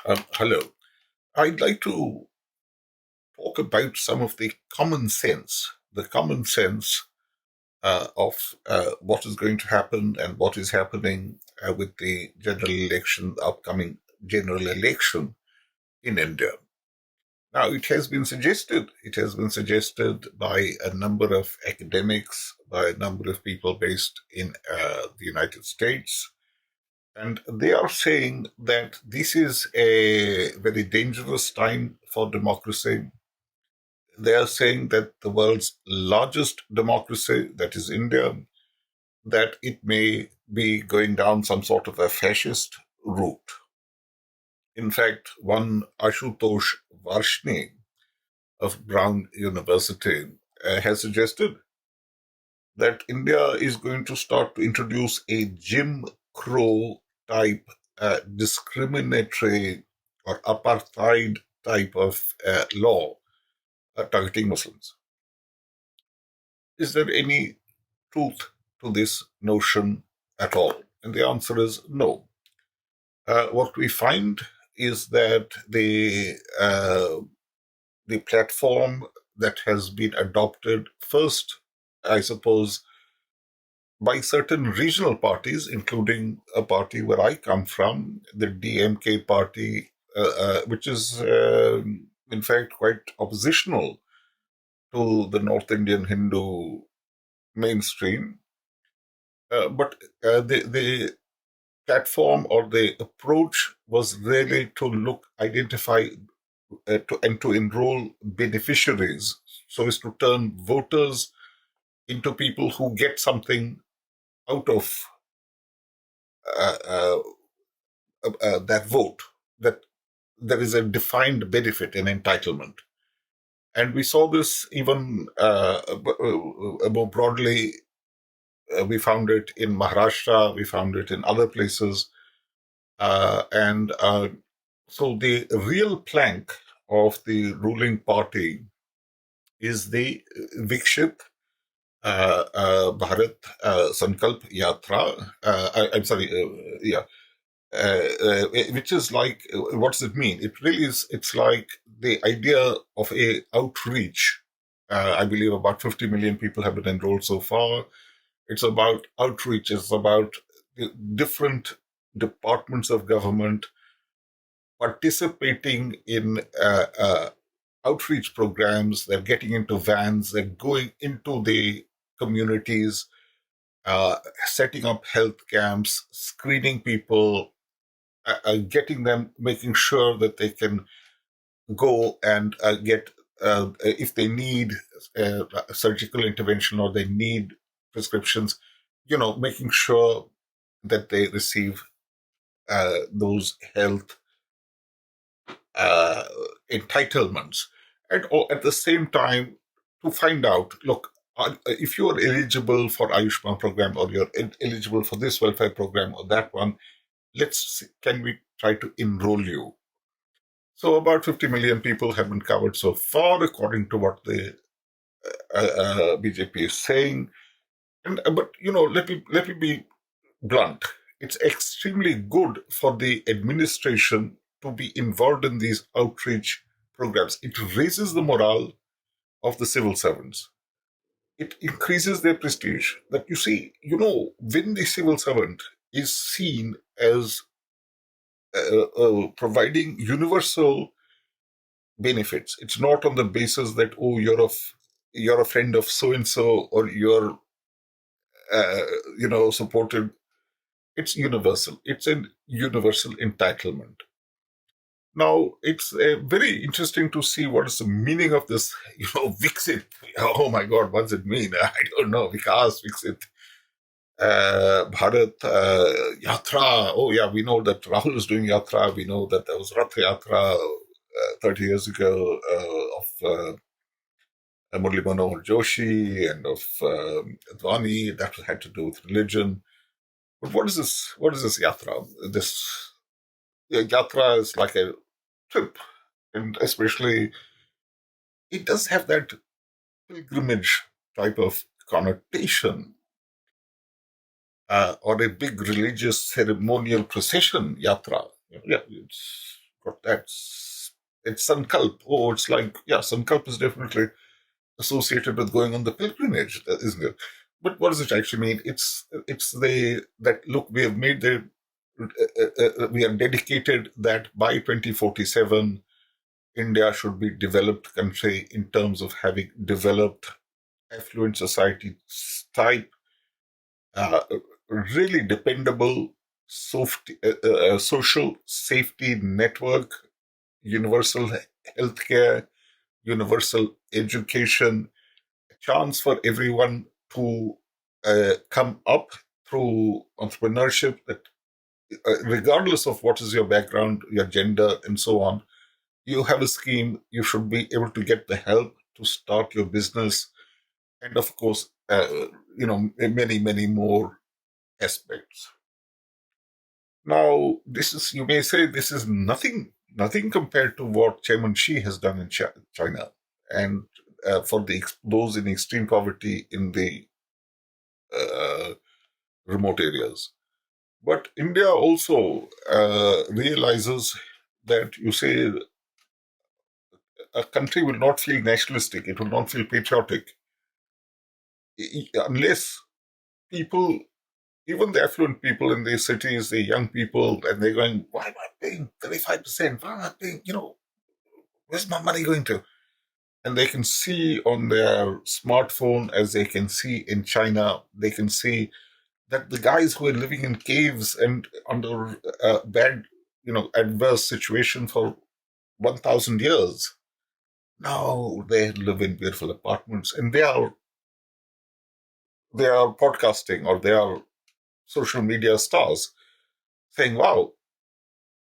Hello. I'd like to talk about some of the common sense of what is going to happen and what is happening with the upcoming general election in India. Now, it has been suggested by a number of academics, by a number of people based in the United States, and they are saying that this is a very dangerous time for democracy. They are saying that the world's largest democracy, that is India, that it may be going down some sort of a fascist route. In fact, one Ashutosh Varshney of Brown University has suggested that India is going to start to introduce a Jim Crow type discriminatory or apartheid type of law targeting Muslims. Is there any truth to this notion at all? And the answer is no. What we find is that the platform that has been adopted first, I suppose, by certain regional parties, including a party where I come from, the DMK party, which is in fact quite oppositional to the North Indian Hindu mainstream. But the platform or the approach was really to identify and to enroll beneficiaries, so as to turn voters into people who get something out of uh, uh, that vote, that there is a defined benefit and entitlement. And we saw this even more broadly. We found it in Maharashtra, we found it in other places. And so the real plank of the ruling party is the Vikshit Bharat Sankalp Yatra. I'm sorry, which is like, what does it mean? It really is, it's like the idea of a outreach. I believe about 50 million people have been enrolled so far. It's about outreach. It's about different departments of government participating in outreach programs. They're getting into vans. They're going into the communities, setting up health camps, screening people, getting them, making sure that they can go and get, if they need surgical intervention or they need prescriptions, making sure that they receive those health uh, entitlements. And at the same time, to find out, look, if you are eligible for Ayushman program or you're eligible for this welfare program or that one, can we try to enroll you? So about 50 million people have been covered so far, according to what the BJP is saying. But let me be blunt. It's extremely good for the administration to be involved in these outreach programs. It raises the morale of the civil servants. It increases their prestige. That you see, when the civil servant is seen as providing universal benefits, it's not on the basis that, oh, you're a friend of so and so, or you're supported. It's universal. It's a universal entitlement. Now, it's very interesting to see what is the meaning of this, Viksit. Oh my God, what does it mean? I don't know. Vikas, Viksit, Bharat, Yatra. Oh yeah, we know that Rahul is doing Yatra. We know that there was Rath Yatra 30 years ago of Murli Manohar Joshi and of Advani. That had to do with religion. But what is this? What is this Yatra? This Yatra is like a trip, and especially it does have that pilgrimage type of connotation, or a big religious ceremonial procession, yatra. Yeah, it's got that. It's Sankalp. Oh, it's like, yeah, Sankalp is definitely associated with going on the pilgrimage, isn't it? But what does it actually mean? It's that look, we have made the we are dedicated that by 2047 India should be developed country in terms of having developed affluent society type, uh, really dependable social safety network, universal healthcare, universal education, a chance for everyone to come up through entrepreneurship, that regardless of what is your background, your gender, and so on, you have a scheme, you should be able to get the help to start your business, and of course, many, many more aspects. Now, this is, you may say, this is nothing compared to what Chairman Xi has done in China, and for those in extreme poverty in the uh, remote areas. But India also realizes that, you say, a country will not feel nationalistic, it will not feel patriotic unless people, even the affluent people in the cities, the young people, and they're going, why am I paying 35%? Why am I paying, where's my money going to? And they can see on their smartphone, as they can see in China, they can see that the guys who are living in caves and under bad, adverse situation for 1,000 years, now they live in beautiful apartments, and they are podcasting, or they are social media stars, saying, wow,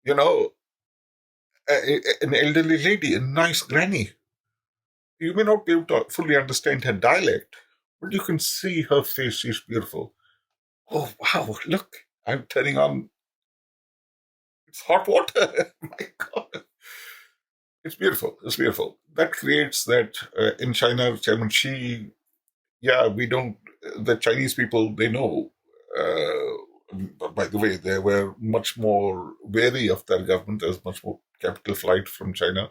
you know, an elderly lady, a nice granny. You may not be able to fully understand her dialect, but you can see her face. She's beautiful. Oh, wow, look, I'm turning on, it's hot water. My God. It's beautiful. It's beautiful. That creates that in China, Chairman Xi, yeah, we don't, the Chinese people, they know. By the way, they were much more wary of their government. There's much more capital flight from China.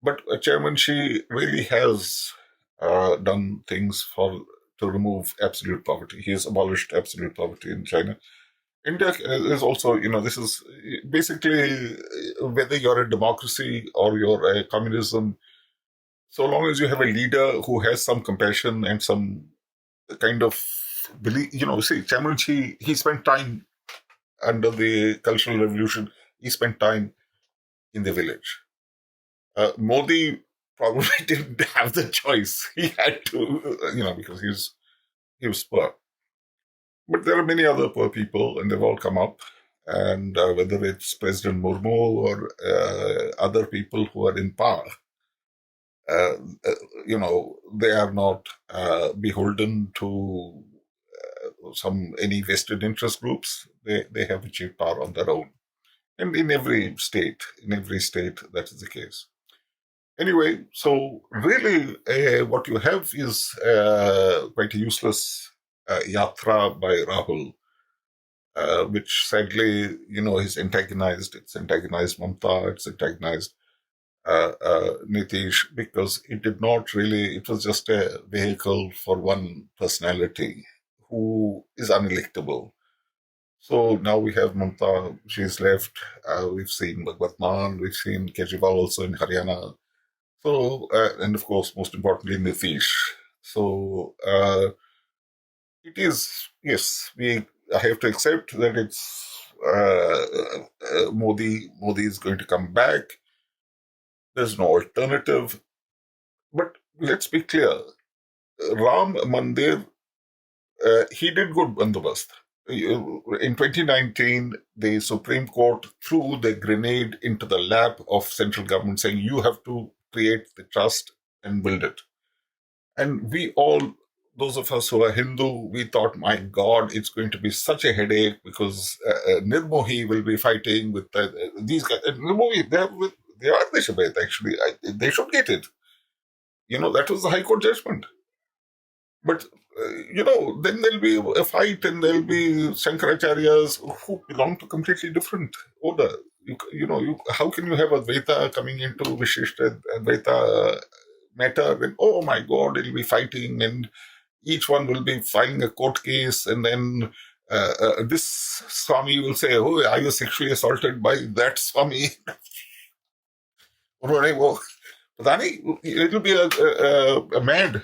But Chairman Xi really has done things to remove absolute poverty. He has abolished absolute poverty in China. India is also, this is basically whether you're a democracy or you're a communism, so long as you have a leader who has some compassion and some kind of belief, see, Chairman Xi, he spent time under the Cultural Revolution, he spent time in the village. Modi probably didn't have the choice. He had to, because he was poor. But there are many other poor people, and they've all come up. And whether it's President Murmu or other people who are in power, uh, uh, they are not beholden to any vested interest groups. They have achieved power on their own, and in every state, that is the case. Anyway, so really, what you have is quite a useless yatra by Rahul, which sadly, is antagonized. It's antagonized Mamta, it's antagonized Nitish, because it did not really, it was just a vehicle for one personality who is unelectable. So now we have Mamta, she's left. We've seen Bhagwat Mann, we've seen Kejriwal also in Haryana. So, and of course, most importantly, Nitish. So, it is, yes, I have to accept that it's Modi. Modi is going to come back. There's no alternative. But let's be clear, Ram Mandir, he did good bandobast. In 2019, the Supreme Court threw the grenade into the lap of central government, saying you have to create the trust and build it. And we all, those of us who are Hindu, we thought, my God, it's going to be such a headache, because Nirmohi will be fighting with these guys. Nirmohi, they are the Shabbat, actually. They should get it. That was the High Court judgment. But, then there'll be a fight, and there'll be Shankaracharyas who belong to completely different order. how can you have Advaita coming into Vishishta Advaita matter when, oh my God, it'll be fighting and each one will be filing a court case, and then this Swami will say, oh, I was sexually assaulted by that Swami. उन्होंने वो पता नहीं, it'll be a mad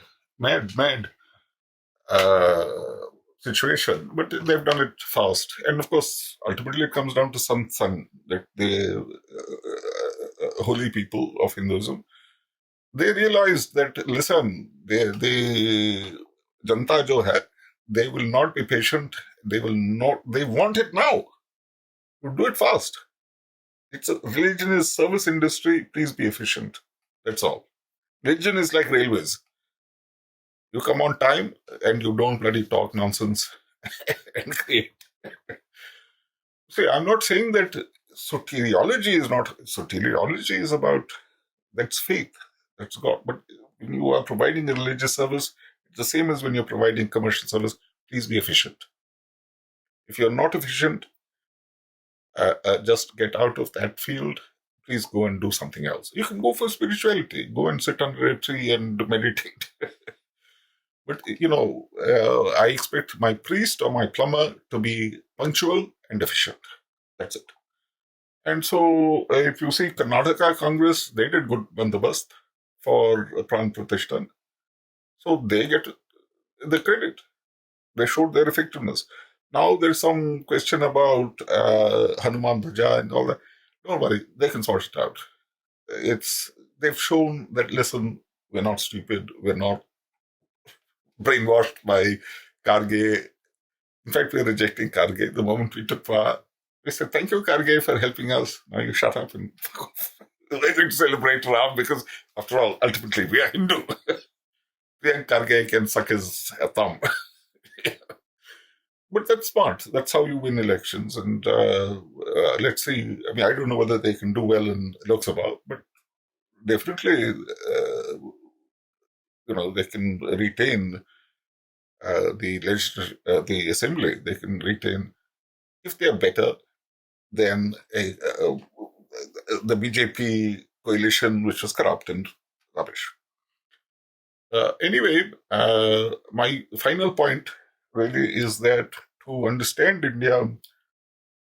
uh, situation, but they've done it fast. And of course, ultimately, it comes down to satsang, that the holy people of Hinduism, they realized that, listen, the janta jo hai, they will not be patient. They want it now. Do it fast. Religion is service industry. Please be efficient. That's all. Religion is like railways. You come on time and you don't bloody talk nonsense and create. See, I'm not saying that soteriology is not. Soteriology is about, that's faith. That's God. But when you are providing a religious service, it's the same as when you're providing commercial service. Please be efficient. If you're not efficient, just get out of that field. Please go and do something else. You can go for spirituality. Go and sit under a tree and meditate. But, I expect my priest or my plumber to be punctual and efficient. That's it. And so, if you see Karnataka Congress, they did good bandobast for Pran Pratishthan. So they get the credit. They showed their effectiveness. Now there's some question about Hanuman Bhaja and all that. Don't worry, they can sort it out. They've shown that, listen, we're not stupid, we're not brainwashed by Karge. In fact, we're rejecting Karge. The moment we took power, we said, thank you, Karge, for helping us. Now you shut up and let it celebrate Ram, because after all, ultimately, we are Hindu. Then Karge can suck his thumb. But that's smart. That's how you win elections. And let's see. I mean, I don't know whether they can do well in Lok Sabha, but definitely, they can retain the assembly. They can retain, if they are better than the BJP coalition, which was corrupt and rubbish. Anyway, my final point really is that to understand India,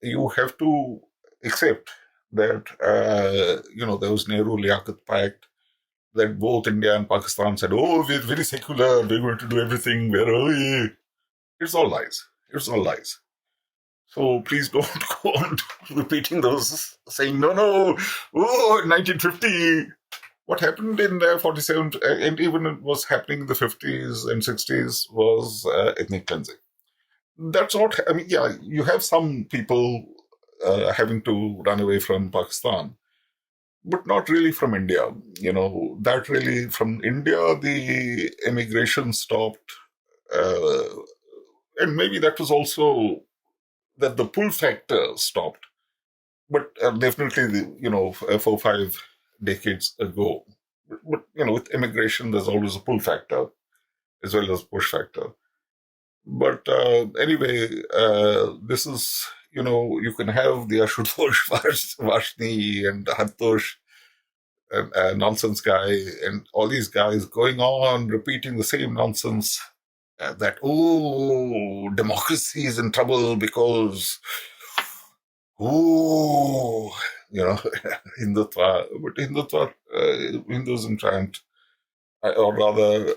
you have to accept that, there was Nehru-Liaquat Pact, that both India and Pakistan said, oh, we're very secular, we're going to do everything, it's all lies. It's all lies. So please don't go on repeating those, saying, no, 1950, what happened in 47, and even it was happening in the 50s and 60s, was ethnic cleansing. That's not, you have some people having to run away from Pakistan, but not really from India. That really, from India, the immigration stopped. And maybe that was also that the pull factor stopped. But definitely, 4 or 5 decades ago. But, with immigration, there's always a pull factor as well as push factor. But anyway, this is, you can have the Ashutosh Varshney and Hartosh and nonsense guy and all these guys going on repeating the same nonsense that, democracy is in trouble because, Hindutva. But Hindutva, Hinduism triumphed, or rather,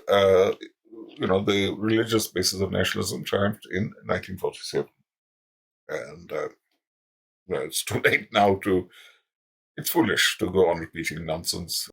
the religious basis of nationalism triumphed in 1947. And it's too late now it's foolish to go on repeating nonsense.